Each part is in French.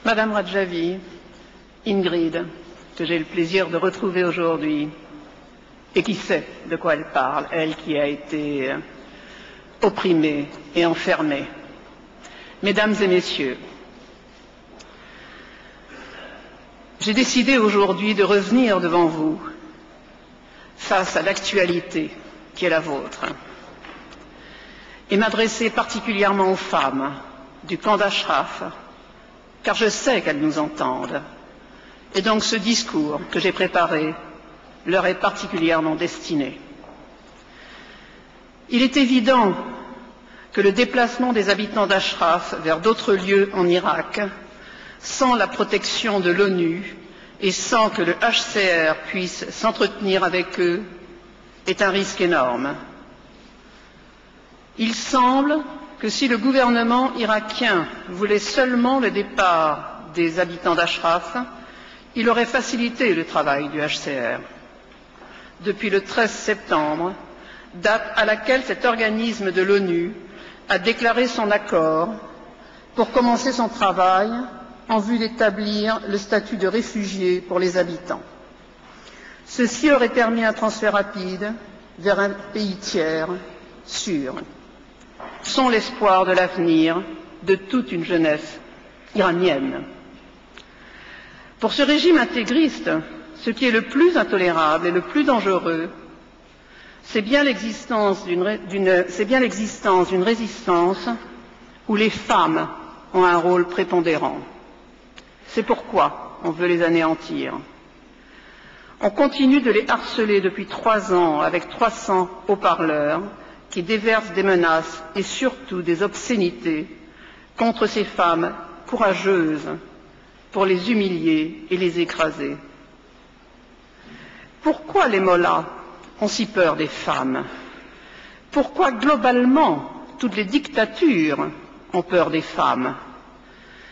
Madame Radjavi, Ingrid, que j'ai le plaisir de retrouver aujourd'hui, et qui sait de quoi elle parle, elle qui a été opprimée et enfermée. Mesdames et messieurs, j'ai décidé aujourd'hui de revenir devant vous face à l'actualité qui est la vôtre et m'adresser particulièrement aux femmes du camp d'Ashraf, car je sais qu'elles nous entendent. Et donc ce discours que j'ai préparé leur est particulièrement destiné. Il est évident que le déplacement des habitants d'Ashraf vers d'autres lieux en Irak, sans la protection de l'ONU et sans que le HCR puisse s'entretenir avec eux, est un risque énorme. Il semble que si le gouvernement irakien voulait seulement le départ des habitants d'Ashraf, il aurait facilité le travail du HCR. Depuis le 13 septembre, date à laquelle cet organisme de l'ONU a déclaré son accord pour commencer son travail en vue d'établir le statut de réfugié pour les habitants. Ceci aurait permis un transfert rapide vers un pays tiers sûr. Sont l'espoir de l'avenir de toute une jeunesse iranienne. Pour ce régime intégriste, ce qui est le plus intolérable et le plus dangereux, c'est bien l'existence d'une résistance où les femmes ont un rôle prépondérant. C'est pourquoi on veut les anéantir. On continue de les harceler depuis 3 ans avec 300 haut-parleurs qui déversent des menaces et surtout des obscénités contre ces femmes courageuses pour les humilier et les écraser. Pourquoi les mollahs ont si peur des femmes? Pourquoi globalement toutes les dictatures ont peur des femmes?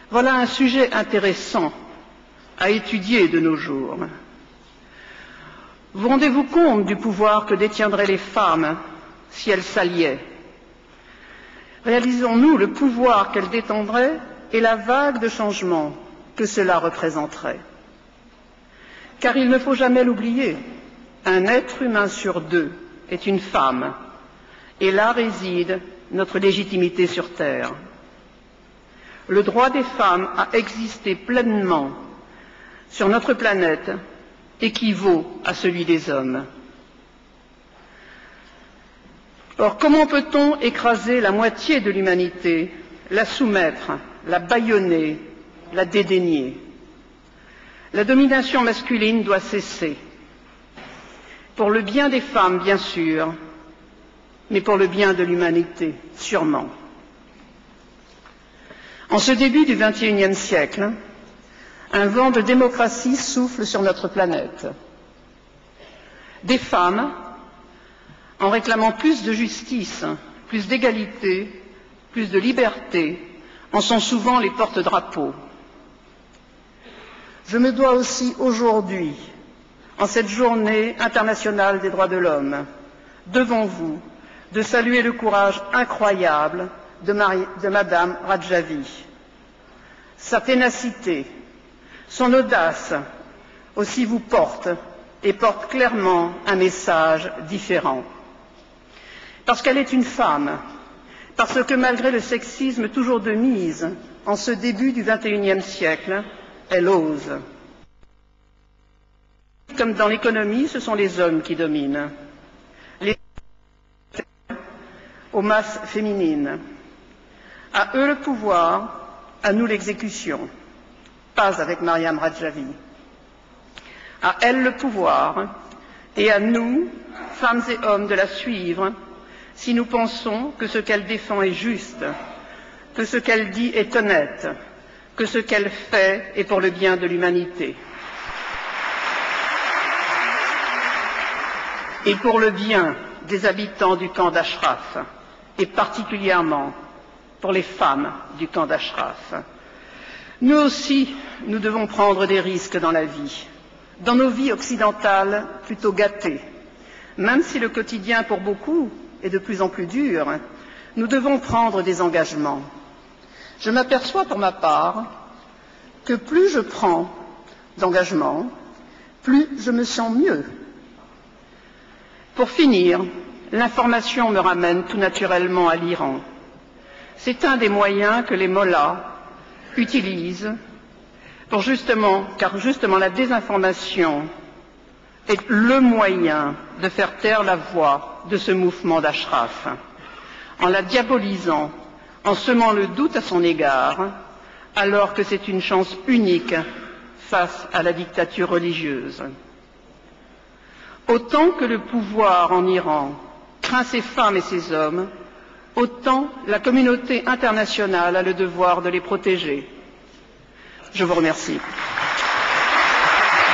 Voilà un sujet intéressant à étudier de nos jours. Vous rendez-vous compte du pouvoir que détiendraient les femmes si elles s'alliaient? Réalisons-nous le pouvoir qu'elles détendraient et la vague de changement que cela représenterait? Car il ne faut jamais l'oublier, un être humain sur 2 est une femme, et là réside notre légitimité sur Terre. Le droit des femmes à exister pleinement sur notre planète équivaut à celui des hommes. Or, comment peut-on écraser la moitié de l'humanité, la soumettre, la bâillonner, la dédaigner? La domination masculine doit cesser. Pour le bien des femmes, bien sûr, mais pour le bien de l'humanité, sûrement. En ce début du XXIe siècle, un vent de démocratie souffle sur notre planète. Des femmes, en réclamant plus de justice, plus d'égalité, plus de liberté, en sont souvent les porte-drapeaux. Je me dois aussi aujourd'hui, en cette journée internationale des droits de l'homme, devant vous, de saluer le courage incroyable de Madame Radjavi. Sa ténacité, son audace aussi vous portent et portent clairement un message différent. Parce qu'elle est une femme, parce que malgré le sexisme toujours de mise en ce début du XXIe siècle, elle ose. Comme dans l'économie, ce sont les hommes qui dominent. Les aux masses féminines. À eux le pouvoir, à nous l'exécution. Pas avec Mariam Radjavi. À elle le pouvoir, et à nous, femmes et hommes, de la suivre, si nous pensons que ce qu'elle défend est juste, que ce qu'elle dit est honnête, que ce qu'elle fait est pour le bien de l'humanité. Et pour le bien des habitants du camp d'Ashraf, et particulièrement pour les femmes du camp d'Ashraf. Nous aussi, nous devons prendre des risques dans la vie, dans nos vies occidentales plutôt gâtées. Même si le quotidien pour beaucoup est de plus en plus dur, nous devons prendre des engagements. Je m'aperçois pour ma part que plus je prends d'engagement, plus je me sens mieux. Pour finir, l'information me ramène tout naturellement à l'Iran. C'est un des moyens que les mollahs utilisent car justement la désinformation est le moyen de faire taire la voix de ce mouvement d'Ashraf, en la diabolisant, en semant le doute à son égard, alors que c'est une chance unique face à la dictature religieuse. Autant que le pouvoir en Iran craint ces femmes et ces hommes, autant la communauté internationale a le devoir de les protéger. Je vous remercie.